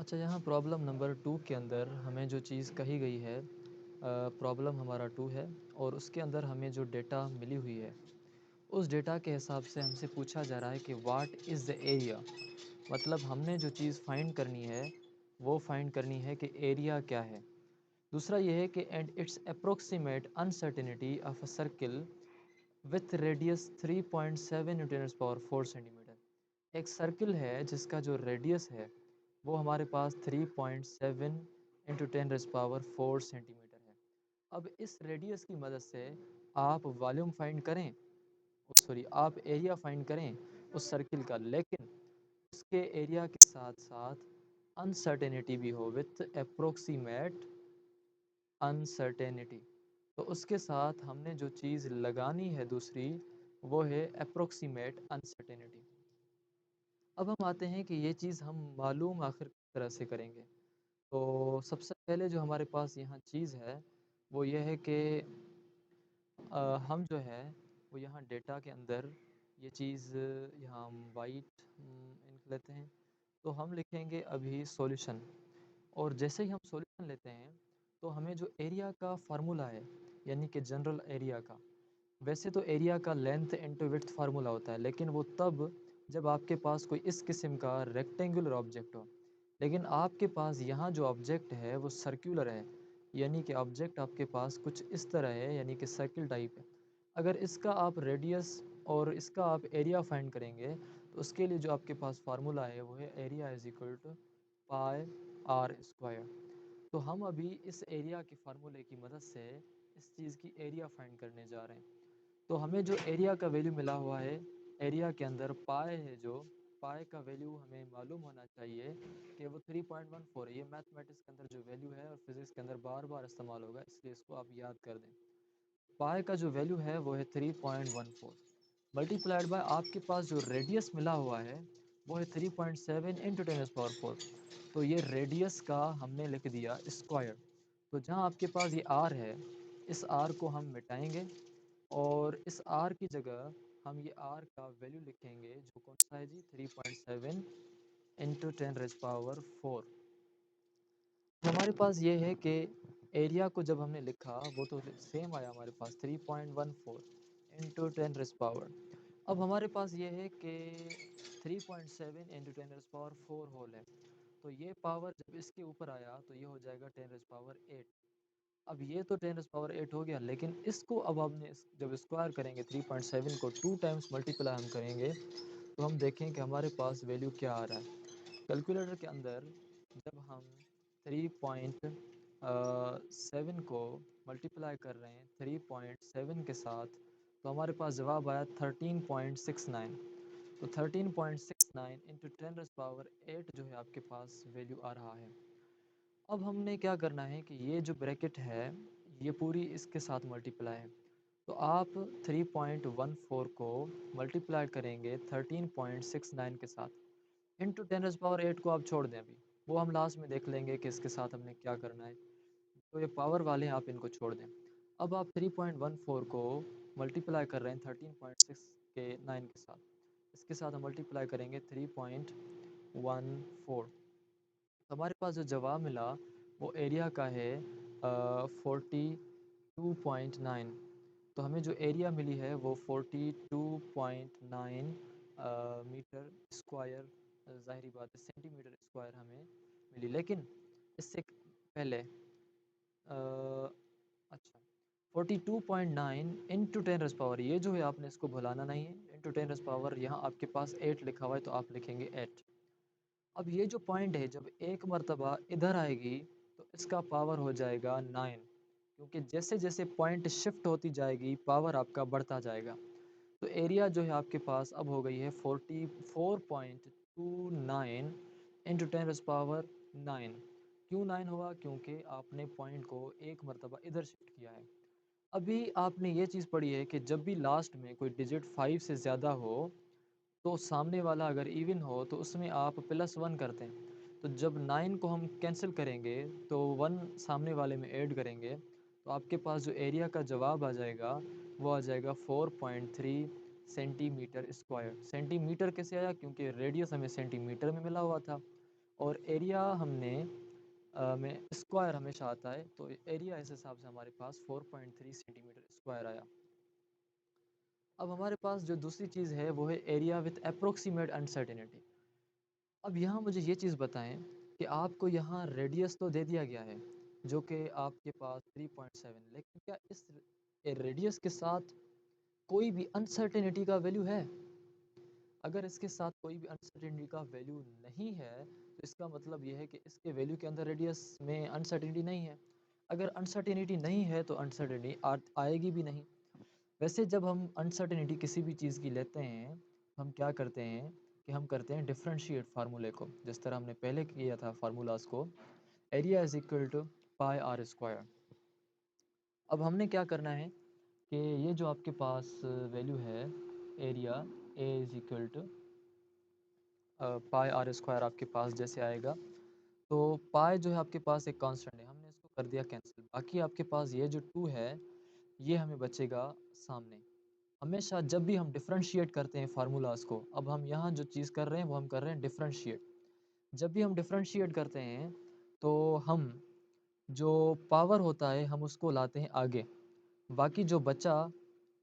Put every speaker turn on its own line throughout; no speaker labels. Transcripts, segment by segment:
अच्छा, यहाँ problem number 2 के अंदर हमें जो चीज़ कही गई है, प्रॉब्लम हमारा 2 है और उसके अंदर हमें जो डेटा मिली हुई है, उस डेटा के हिसाब से हमसे पूछा जा रहा है कि व्हाट इज़ द एरिया। मतलब हमने जो चीज़ फाइंड करनी है, वो फाइंड करनी है कि एरिया क्या है। दूसरा ये है कि and it's approximate uncertainty of a circle with radius 3.7 Newton power 4 centimetre. एक सर्किल है जिसका जो रेडियस है वो हमारे पास 3.7 इंटू 10 रेज़ पावर 4 सेंटीमीटर है। अब इस रेडियस की मदद से आप वॉल्यूम फाइंड करें, सॉरी आप एरिया फाइंड करें उस सर्किल का, लेकिन उसके एरिया के साथ साथ अनसर्टेनिटी भी हो, विथ अप्रोक्सीमेट अनसर्टेनिटी। तो उसके साथ हमने जो चीज़ लगानी है दूसरी, वो है अप्रोक्सीमेट अनसर्टेनिटी। अब हम आते हैं कि ये चीज़ हम मालूम आखिर किस तरह से करेंगे। तो सबसे पहले जो हमारे पास यहाँ चीज़ है वो ये है कि हम जो है वो यहाँ डेटा के अंदर ये चीज़ यहाँ हम वाइट इंक लेते हैं। तो हम लिखेंगे अभी सॉल्यूशन, और जैसे ही हम सॉल्यूशन लेते हैं तो हमें जो एरिया का फार्मूला है, यानी कि जनरल एरिया का, वैसे तो एरिया का लेंथ इनटू विड्थ फार्मूला होता है, लेकिन वो तब जब आपके पास कोई इस किस्म का रेक्टेंगुलर ऑब्जेक्ट हो। लेकिन आपके पास यहाँ जो ऑब्जेक्ट है वो सर्कुलर है, यानी कि ऑब्जेक्ट आपके पास कुछ इस तरह है, यानी कि सर्किल टाइप है। अगर इसका आप रेडियस और इसका आप एरिया फाइंड करेंगे तो उसके लिए जो आपके पास फार्मूला है वो है area is equal to pi r square. तो हम अभी इस एरिया के फार्मूले की मदद से इस चीज़ की एरिया फाइंड करने जा रहे हैं। तो हमें जो एरिया का वैल्यू मिला हुआ है, एरिया के अंदर पाए है, जो पाए का वैल्यू हमें मालूम होना चाहिए कि वो 3.14 है। ये मैथमेटिक्स के अंदर जो वैल्यू है और फिज़िक्स के अंदर बार बार इस्तेमाल होगा, इसलिए इसको आप याद कर दें। पाए का जो वैल्यू है वो है 3.14 मल्टीप्लाइड बाय आपके पास जो रेडियस मिला हुआ है वो है 3.7 इंटू 10 पावर 4। तो ये रेडियस का हमने लिख दिया स्क्वायर। तो जहाँ आपके पास ये आर है, इस आर को हम मिटाएंगे और इस आर की जगह हम ये आर का वैल्यू लिखेंगे, जो कौन सा है जी, 3.7 इंटू 10 पावर 4। हमारे पास ये है कि एरिया को जब हमने लिखा वो तो सेम आया हमारे पास 3.14 इंटू 10 अब हमारे पास ये है कि 3.7 इंटू 10 पावर 4 होल है। तो ये पावर जब इसके ऊपर आया तो ये हो जाएगा 10 पावर 8। अब ये तो 10 पावर 8 हो गया, लेकिन इसको अब हमने जब स्क्वायर करेंगे 3.7 को 2 टाइम्स मल्टीप्लाई हम करेंगे तो हम देखें कि हमारे पास वैल्यू क्या आ रहा है। कैलकुलेटर के अंदर जब हम 3.7 को मल्टीप्लाई कर रहे हैं 3.7 के साथ, तो हमारे पास जवाब आया 13.69। तो 13.69 इंटू 10 पावर 8 जो है आपके पास वैल्यू आ रहा है। अब हमने क्या करना है कि ये जो ब्रैकेट है ये पूरी इसके साथ मल्टीप्लाई है। तो आप 3.14 को मल्टीप्लाई करेंगे 13.69 के साथ इंटू 10 पावर 8 को आप छोड़ दें, अभी वो हम लास्ट में देख लेंगे कि इसके साथ हमने क्या करना है। तो ये पावर वाले हैं, आप इनको छोड़ दें। अब आप 3.14 को मल्टीप्लाई कर रहे हैं 13.6 के 9 के साथ, इसके साथ हम मल्टीप्लाई करेंगे 3.14। तो हमारे पास जो जवाब मिला वो एरिया का है 42.9। तो हमें जो एरिया मिली है वो 42.9 मीटर स्क्वायर, ज़ाहिरी बात है सेंटीमीटर स्क्वायर हमें मिली। लेकिन इससे पहले अच्छा, 42.9 इंटू 10 पावर, ये जो है आपने इसको भुलाना नहीं है। इंटू 10 पावर यहाँ आपके पास 8 लिखा हुआ है तो आप लिखेंगे 8। अब ये जो पॉइंट है जब एक मर्तबा इधर आएगी तो इसका पावर हो जाएगा 9, क्योंकि जैसे जैसे पॉइंट शिफ्ट होती जाएगी पावर आपका बढ़ता जाएगा। तो एरिया जो है आपके पास अब हो गई है 44.29 इंटू 10 पावर 9। क्यों 9 हुआ? क्योंकि आपने पॉइंट को एक मरतबा इधर शिफ्ट किया है। अभी आपने ये चीज़ पढ़ी है कि जब भी लास्ट में कोई डिजिट 5 से ज़्यादा हो तो सामने वाला अगर इवन हो तो उसमें आप +1 करते हैं। तो जब 9 को हम कैंसिल करेंगे तो 1 सामने वाले में ऐड करेंगे तो आपके पास जो एरिया का जवाब आ जाएगा वो आ जाएगा 4.3 सेंटीमीटर स्क्वायर। सेंटीमीटर कैसे आया? क्योंकि रेडियस हमें सेंटीमीटर में मिला हुआ था और एरिया हमने में स्क्वायर हमेशा आता है, तो एरिया इस हिसाब से हमारे पास 4.3 सेंटीमीटर स्क्वायर आया। अब हमारे पास जो दूसरी चीज़ है वो है एरिया विथ अप्रोक्सीमेट अनसर्टेनिटी। अब यहाँ मुझे ये चीज़ बताएं कि आपको यहाँ रेडियस तो दे दिया गया है जो कि आपके पास 3.7, लेकिन क्या इस रेडियस के साथ कोई भी अनसर्टेनिटी का वैल्यू है? अगर इसके साथ कोई भी अनसर्टेनिटी का वैल्यू नहीं है तो इसका मतलब ये है कि इसके वैल्यू के अंदर रेडियस में अनसर्टेनिटी नहीं है। अगर अनसर्टेनिटी नहीं है तो अनसर्टेनिटी आएगी भी नहीं। वैसे जब हम अनसर्टेनिटी किसी भी चीज़ की लेते हैं तो हम क्या करते हैं कि हम करते हैं डिफरेंशिएट फार्मूले को, जिस तरह हमने पहले किया था फार्मूलाज को। Area is equal to pi r square. अब हमने क्या करना है कि ये जो आपके पास वैल्यू है area, A is equal to pi r square आपके पास जैसे आएगा, तो पाई जो है आपके पास एक कांस्टेंट है, हमने इसको कर दिया कैंसिल। बाकी आपके पास ये जो 2 है ये हमें बचेगा सामने। हमेशा जब भी हम डिफरेंशिएट करते हैं फार्मूलाज को, अब हम यहाँ जो चीज़ कर रहे हैं वो हम कर रहे हैं डिफरेंशिएट। जब भी हम डिफरेंशिएट करते हैं तो हम जो पावर होता है हम उसको लाते हैं आगे। बाकी जो बचा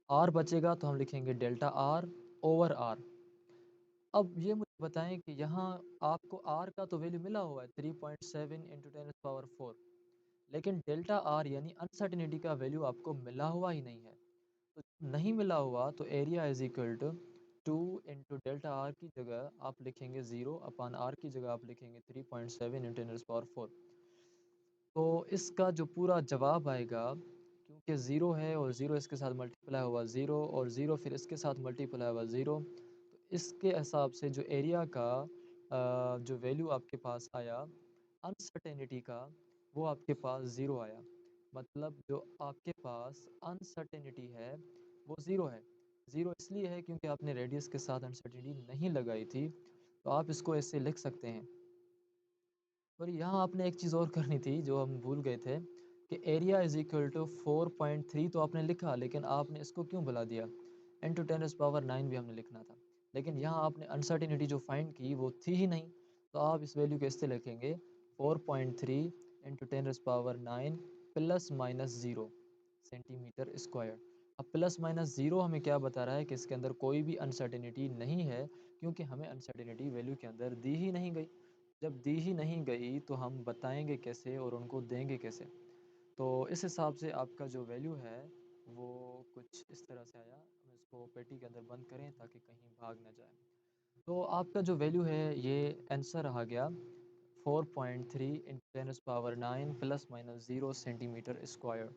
आर बचेगा तो हम लिखेंगे डेल्टा आर ओवर आर। अब ये मुझे बताएं कि यहाँ आपको आर का तो वैल्यू मिला हुआ है 3.7 इंटू 10⁴, लेकिन डेल्टा आर यानी अनसर्टिनिटी का वैल्यू आपको मिला हुआ ही नहीं है। तो नहीं मिला हुआ तो area is equal to 2 into delta r की जगह आप लिखेंगे 0 अपान आर की जगह आप लिखेंगे 3.7 इंटू 10⁴। तो इसका जो पूरा जवाब आएगा, क्योंकि ज़ीरो है और ज़ीरो इसके साथ मल्टीप्लाई हुआ ज़ीरो और ज़ीरो फिर इसके साथ मल्टीप्लाई हुआ ज़ीरो, तो इसके हिसाब से जो एरिया का जो वैल्यू आपके पास आया अनसर्टेनिटी का, वो आपके पास ज़ीरो आया। मतलब जो आपके पास अनसर्टेनिटी है वो ज़ीरो है। ज़ीरो इसलिए है क्योंकि आपने रेडियस के साथ अनसर्टेनिटी नहीं लगाई थी, तो आप इसको ऐसे लिख सकते हैं। और यहाँ आपने एक चीज़ और करनी थी जो हम भूल गए थे कि एरिया इज इक्वल टू 4.3 तो आपने लिखा, लेकिन आपने इसको क्यों बुला दिया, इंटू 10⁹ भी हमने लिखना था। लेकिन यहाँ आपने अनसर्टिनिटी जो फाइंड की वो थी ही नहीं, तो आप इस वैल्यू को इससे लिखेंगे 4.3 into 10⁹ plus minus zero centimetre square. अब प्लस माइनस ज़ीरो हमें क्या बता रहा है कि इसके अंदर कोई भी अनसर्टिनिटी नहीं है, क्योंकि हमें अनसर्टिनिटी वैल्यू के अंदर दी ही नहीं गई। जब दी ही नहीं गई तो हम बताएंगे कैसे और उनको देंगे कैसे? तो इस हिसाब से आपका जो वैल्यू है वो कुछ इस तरह से आया। हम इसको पेटी के अंदर बंद करें ताकि कहीं भाग ना जाए। तो आपका जो वैल्यू है ये आंसर आ गया 4.3 into 10⁹ plus minus zero centimetre square.